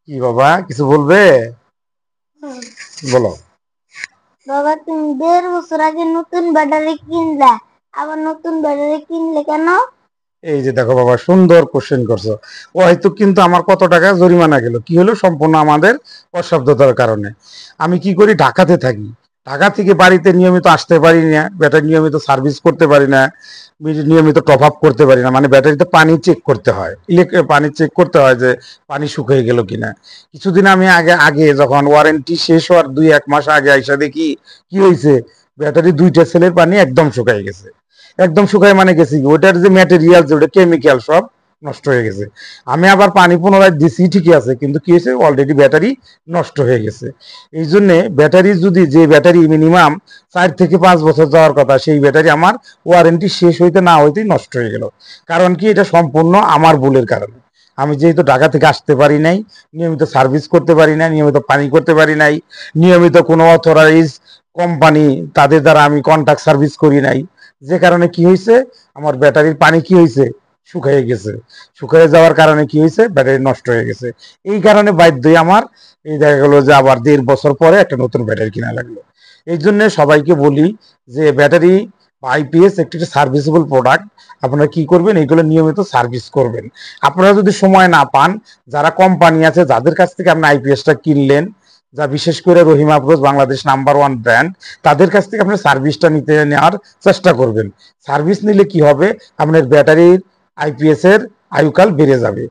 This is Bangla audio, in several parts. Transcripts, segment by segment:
কি বাবা কিছু বলবে? হুম। বলো। বাবা, তুমি 1.5 বছর আগে নতুন ব্যাটারি কিনলা, আবার নতুন ব্যাটারি কিনলে কেন? এই যে দেখো বাবা, সুন্দর কোশ্চেন করছো। ও হয়তো কিন্তু আমার কত টাকা জরিমানা গেল, কি হলো, সম্পূর্ণ আমাদের অসাবধানতার কারণে। আমি কি করি, ঢাকাতে থাকি, ঢাকা থেকে বাড়িতে নিয়মিত আসতে পারি না, ব্যাটারি নিয়মিত সার্ভিস করতে পারি না, নিয়মিত টপ আপ করতে পারি না, মানে ব্যাটারিতে পানি চেক করতে হয়, পানি চেক করতে হয় যে পানি শুকিয়ে গেল কিনা। কিছুদিন আমি আগে আগে যখন ওয়ারেন্টি শেষ হওয়ার 2-1 মাস আগে আইসা দেখি কি হয়েছে, ব্যাটারি 2টা সেলের পানি একদম শুকাই গেছে। একদম শুকায় মানে গেছি কি, ওটার যে ম্যাটেরিয়াল, যে ওটা কেমিক্যাল, সব নষ্ট হয়ে গেছে। আমি আবার পানি পুনরায় দিছি, ঠিকই আছে, কিন্তু কি হয়েছে, অলরেডি ব্যাটারি নষ্ট হয়ে গেছে। এই জন্য ব্যাটারি যদি, যে ব্যাটারি মিনিমাম 4 থেকে 5 বছর যাওয়ার কথা, সেই ব্যাটারি আমার ওয়ারেন্টি শেষ হইতে না হইতেই নষ্ট হয়ে গেল। কারণ কি, এটা সম্পূর্ণ আমার ভুলের কারণে। আমি যেহেতু ঢাকা থেকে আসতে পারি নাই, নিয়মিত সার্ভিস করতে পারি নাই, নিয়মিত পানি করতে পারি নাই, নিয়মিত কোনো অথরাইজ কোম্পানি তাদের দ্বারা আমি কন্ট্যাক্ট সার্ভিস করি নাই, যে কারণে কি হয়েছে, আমার ব্যাটারির পানি কি হয়েছে, শুকিয়ে গেছে। শুকিয়ে যাওয়ার কারণে কি হয়েছে, ব্যাটারি নষ্ট হয়ে গেছে। এই কারণে বাধ্যই আমার এই দেখা গেলো যে আবার 1.5 বছর পরে একটা নতুন ব্যাটারি কিনা লাগলো। এই জন্য সবাইকে বলি যে ব্যাটারি বা আইপিএস একটি সার্ভিসেবল প্রোডাক্ট। আপনারা কি করবেন, এইগুলো নিয়মিত সার্ভিস করবেন। আপনারা যদি সময় না পান, যারা কোম্পানি আছে যাদের কাছ থেকে আপনি আইপিএসটা কিনলেন, যা বিশেষ করে রহিম আফরোজ বাংলাদেশ নাম্বার 1 ব্র্যান্ড, তাদের কাছ থেকে আপনার সার্ভিসটা নেওয়ার চেষ্টা করবেন। সার্ভিস নিলে কি হবে, আপনার ব্যাটারির আইপিএস এর আয়ুকাল বেড়ে যাবে।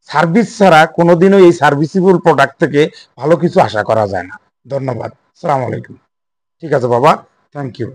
সার্ভিস ছাড়া কোনোদিনও এই সার্ভিসেবল প্রোডাক্ট থেকে ভালো কিছু আশা করা যায় না। ধন্যবাদ। আসসালামু আলাইকুম। ঠিক আছে বাবা, থ্যাংক ইউ।